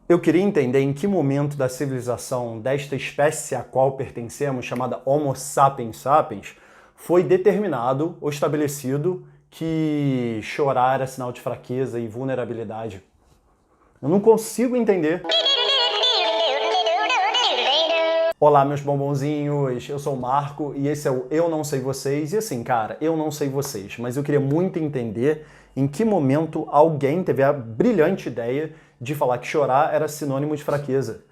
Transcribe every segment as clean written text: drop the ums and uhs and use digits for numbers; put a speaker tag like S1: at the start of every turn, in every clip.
S1: Eu queria entender em que momento da civilização desta espécie a qual pertencemos, chamada Homo sapiens sapiens, foi determinado ou estabelecido que chorar é sinal de fraqueza e vulnerabilidade. Eu não consigo entender. Olá, meus bombonzinhos, eu sou o Marco e esse é o Eu Não Sei Vocês. E assim, cara, eu não sei vocês, mas eu queria muito entender em que momento alguém teve a brilhante ideia de falar que chorar era sinônimo de fraqueza.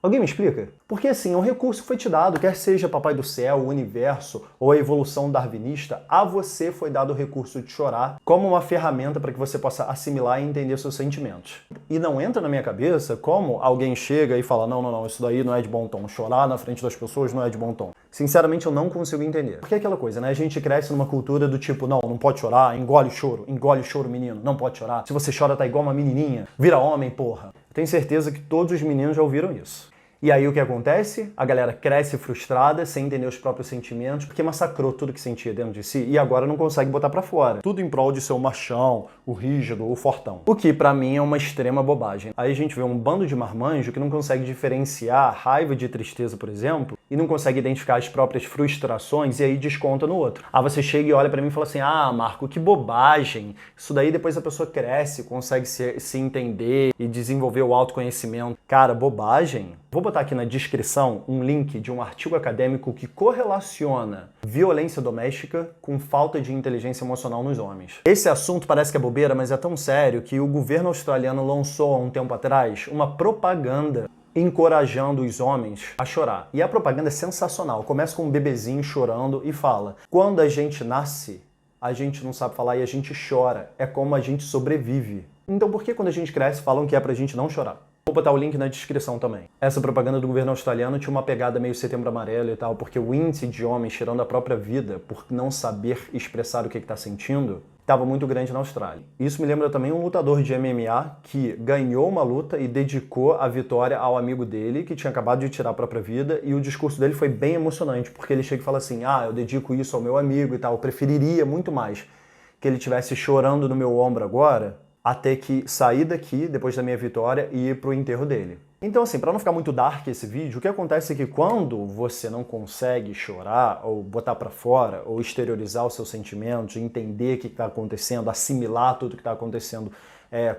S1: Alguém me explica? Porque assim, um recurso foi te dado, quer seja Papai do Céu, o universo ou a evolução darwinista, a você foi dado o recurso de chorar como uma ferramenta para que você possa assimilar e entender seus sentimentos. E não entra na minha cabeça como alguém chega e fala, não, isso daí não é de bom tom, chorar na frente das pessoas não é de bom tom. Sinceramente, eu não consigo entender. Porque é aquela coisa, né? A gente cresce numa cultura do tipo, não pode chorar, engole o choro, menino, não pode chorar. Se você chora, tá igual uma menininha, vira homem, porra. Tenho certeza que todos os meninos já ouviram isso. E aí o que acontece? A galera cresce frustrada, sem entender os próprios sentimentos, porque massacrou tudo que sentia dentro de si e agora não consegue botar pra fora. Tudo em prol de ser o machão, o rígido, o fortão. O que pra mim é uma extrema bobagem. Aí a gente vê um bando de marmanjo que não consegue diferenciar raiva de tristeza, por exemplo, e não consegue identificar as próprias frustrações e aí desconta no outro. Aí você chega e olha pra mim e fala assim, Marco, que bobagem. Isso daí depois a pessoa cresce, consegue se entender e desenvolver o autoconhecimento. Cara, bobagem? Vou botar aqui na descrição um link de um artigo acadêmico que correlaciona violência doméstica com falta de inteligência emocional nos homens. Esse assunto parece que é bobeira, mas é tão sério que o governo australiano lançou há um tempo atrás uma propaganda encorajando os homens a chorar. E a propaganda é sensacional. Começa com um bebezinho chorando e fala: quando a gente nasce, a gente não sabe falar e a gente chora. É como a gente sobrevive. Então por que quando a gente cresce falam que é pra gente não chorar? Vou botar o link na descrição também. Essa propaganda do governo australiano tinha uma pegada meio Setembro Amarelo e tal, porque o índice de homens tirando a própria vida por não saber expressar o que está sentindo estava muito grande na Austrália. Isso me lembra também um lutador de MMA que ganhou uma luta e dedicou a vitória ao amigo dele, que tinha acabado de tirar a própria vida, e o discurso dele foi bem emocionante, porque ele chega e fala assim, eu dedico isso ao meu amigo e tal, eu preferiria muito mais que ele estivesse chorando no meu ombro agora, a ter que sair daqui, depois da minha vitória, e ir pro enterro dele. Então assim, para não ficar muito dark esse vídeo, o que acontece é que quando você não consegue chorar, ou botar para fora, ou exteriorizar os seus sentimentos, entender o que está acontecendo, assimilar tudo que está acontecendo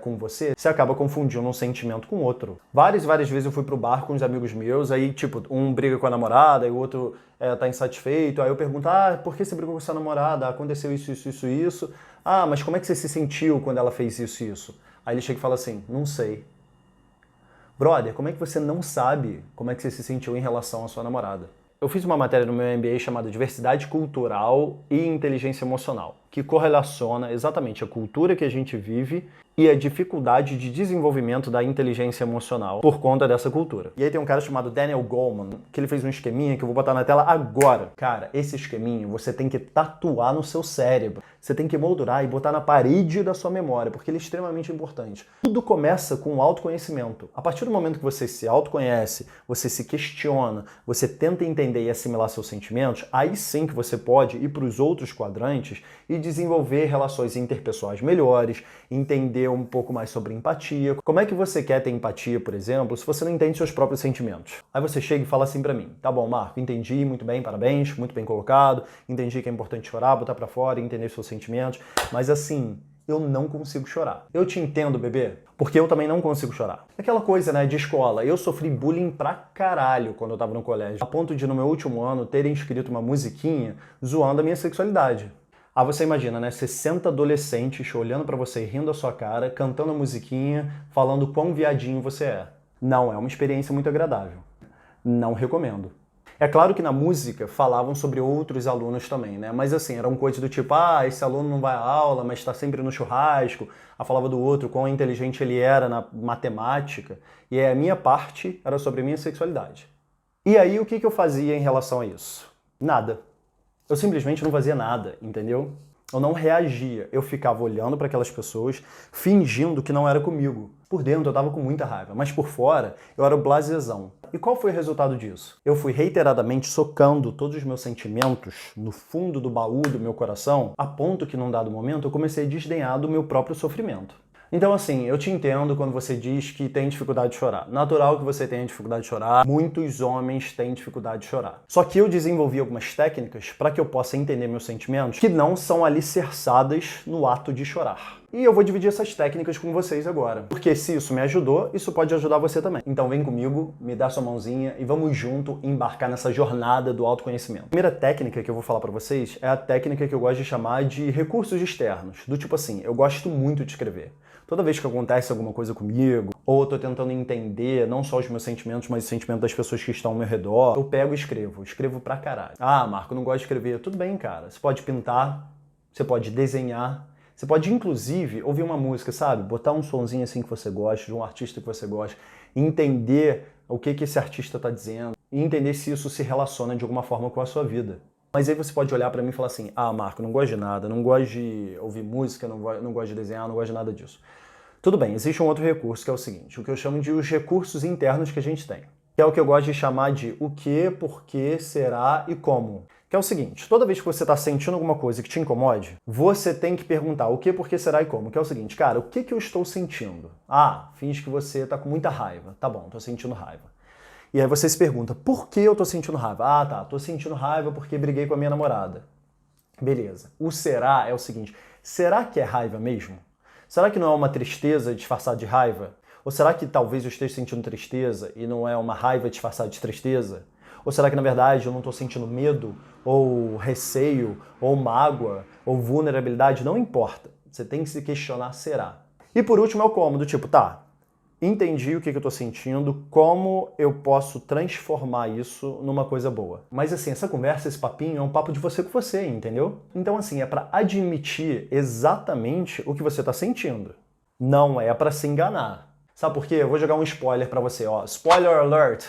S1: com você, você acaba confundindo um sentimento com outro. Várias vezes eu fui pro bar com uns amigos meus, aí tipo, um briga com a namorada, e o outro tá insatisfeito, aí eu pergunto, por que você brigou com sua namorada? Aconteceu isso. Mas como é que você se sentiu quando ela fez isso? Aí ele chega e fala assim, não sei. Brother, como é que você não sabe como é que você se sentiu em relação à sua namorada? Eu fiz uma matéria no meu MBA chamada Diversidade Cultural e Inteligência Emocional, que correlaciona exatamente a cultura que a gente vive e a dificuldade de desenvolvimento da inteligência emocional por conta dessa cultura. E aí tem um cara chamado Daniel Goleman, que ele fez um esqueminha que eu vou botar na tela agora. Cara, esse esqueminha você tem que tatuar no seu cérebro. Você tem que moldurar e botar na parede da sua memória, porque ele é extremamente importante. Tudo começa com o autoconhecimento. A partir do momento que você se autoconhece, você se questiona, você tenta entender e assimilar seus sentimentos, aí sim que você pode ir para os outros quadrantes e desenvolver relações interpessoais melhores, entender um pouco mais sobre empatia. Como é que você quer ter empatia, por exemplo, se você não entende seus próprios sentimentos? Aí você chega e fala assim pra mim, tá bom, Marco, entendi, muito bem, parabéns, muito bem colocado, entendi que é importante chorar, botar pra fora, entender seus sentimentos, mas assim, eu não consigo chorar. Eu te entendo, bebê, porque eu também não consigo chorar. Aquela coisa, né, de escola, eu sofri bullying pra caralho quando eu tava no colégio, a ponto de no meu último ano terem escrito uma musiquinha zoando a minha sexualidade. Você imagina, né? 60 adolescentes olhando pra você, rindo da sua cara, cantando a musiquinha, falando quão viadinho você é. Não é uma experiência muito agradável. Não recomendo. É claro que na música falavam sobre outros alunos também, né? Mas assim, eram coisas do tipo, esse aluno não vai à aula, mas está sempre no churrasco. Falava do outro, quão inteligente ele era na matemática. E a minha parte era sobre a minha sexualidade. E aí, o que eu fazia em relação a isso? Nada. Eu simplesmente não fazia nada, entendeu? Eu não reagia. Eu ficava olhando para aquelas pessoas, fingindo que não era comigo. Por dentro eu tava com muita raiva, mas por fora eu era o blasezão. E qual foi o resultado disso? Eu fui reiteradamente socando todos os meus sentimentos no fundo do baú do meu coração, a ponto que num dado momento eu comecei a desdenhar do meu próprio sofrimento. Então, assim, eu te entendo quando você diz que tem dificuldade de chorar. Natural que você tenha dificuldade de chorar. Muitos homens têm dificuldade de chorar. Só que eu desenvolvi algumas técnicas para que eu possa entender meus sentimentos que não são alicerçadas no ato de chorar. E eu vou dividir essas técnicas com vocês agora. Porque se isso me ajudou, isso pode ajudar você também. Então vem comigo, me dá sua mãozinha e vamos junto embarcar nessa jornada do autoconhecimento. A primeira técnica que eu vou falar para vocês é a técnica que eu gosto de chamar de recursos externos. Do tipo assim, eu gosto muito de escrever. Toda vez que acontece alguma coisa comigo, ou eu tô tentando entender não só os meus sentimentos, mas os sentimentos das pessoas que estão ao meu redor, eu pego e escrevo. Escrevo pra caralho. Ah, Marco, eu não gosto de escrever. Tudo bem, cara. Você pode pintar, você pode desenhar, você pode, inclusive, ouvir uma música, sabe? Botar um sonzinho assim que você gosta, de um artista que você gosta, entender o que esse artista tá dizendo, e entender se isso se relaciona de alguma forma com a sua vida. Mas aí você pode olhar pra mim e falar assim, ah, Marco, não gosto de nada, não gosto de ouvir música, não gosto de desenhar, não gosto de nada disso. Tudo bem, existe um outro recurso que é o seguinte, o que eu chamo de os recursos internos que a gente tem. Que é o que eu gosto de chamar de o que, porquê, será e como. Que é o seguinte, toda vez que você está sentindo alguma coisa que te incomode, você tem que perguntar o que, porquê, será e como. Que é o seguinte, cara, o que eu estou sentindo? Ah, finge que você está com muita raiva. Tá bom, tô sentindo raiva. E aí você se pergunta, por que eu tô sentindo raiva? Ah, tá, tô sentindo raiva porque briguei com a minha namorada. Beleza. O será é o seguinte, será que é raiva mesmo? Será que não é uma tristeza disfarçada de raiva? Ou será que talvez eu esteja sentindo tristeza e não é uma raiva disfarçada de tristeza? Ou será que na verdade eu não estou sentindo medo, ou receio, ou mágoa, ou vulnerabilidade? Não importa. Você tem que se questionar, será? E por último é o como, do tipo, tá, entendi o que eu tô sentindo, como eu posso transformar isso numa coisa boa. Mas assim, essa conversa, esse papinho é um papo de você com você, entendeu? Então assim, é pra admitir exatamente o que você tá sentindo. Não é pra se enganar. Sabe por quê? Eu vou jogar um spoiler pra você, ó. Spoiler alert!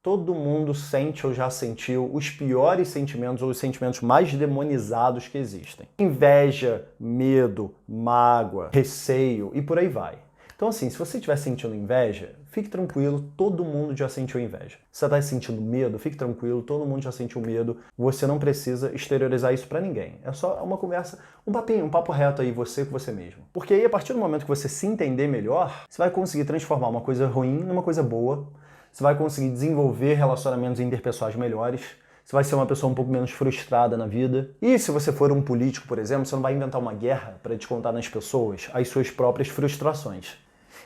S1: Todo mundo sente ou já sentiu os piores sentimentos ou os sentimentos mais demonizados que existem. Inveja, medo, mágoa, receio e por aí vai. Então assim, se você estiver sentindo inveja, fique tranquilo, todo mundo já sentiu inveja. Se você está sentindo medo, fique tranquilo, todo mundo já sentiu medo. Você não precisa exteriorizar isso para ninguém. É só uma conversa, um papinho, um papo reto aí, você com você mesmo. Porque aí, a partir do momento que você se entender melhor, você vai conseguir transformar uma coisa ruim numa coisa boa, você vai conseguir desenvolver relacionamentos interpessoais melhores, você vai ser uma pessoa um pouco menos frustrada na vida. E se você for um político, por exemplo, você não vai inventar uma guerra para descontar nas pessoas as suas próprias frustrações.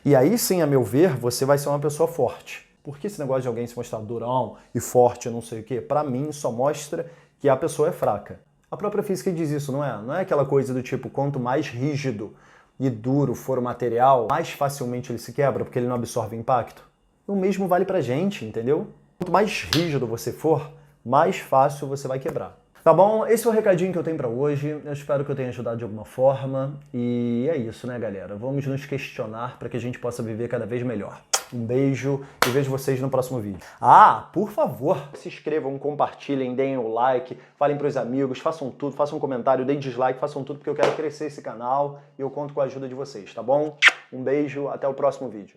S1: E aí sim, a meu ver, você vai ser uma pessoa forte. Porque esse negócio de alguém se mostrar durão e forte, não sei o quê, pra mim só mostra que a pessoa é fraca. A própria física diz isso, não é? Não é aquela coisa do tipo, quanto mais rígido e duro for o material, mais facilmente ele se quebra, porque ele não absorve impacto. O mesmo vale pra gente, entendeu? Quanto mais rígido você for, mais fácil você vai quebrar. Tá bom? Esse é o recadinho que eu tenho pra hoje. Eu espero que eu tenha ajudado de alguma forma. E é isso, né, galera? Vamos nos questionar para que a gente possa viver cada vez melhor. Um beijo e vejo vocês no próximo vídeo. Ah, por favor, se inscrevam, compartilhem, deem o like, falem pros amigos, façam tudo, façam um comentário, deem dislike, façam tudo porque eu quero crescer esse canal e eu conto com a ajuda de vocês, tá bom? Um beijo, até o próximo vídeo.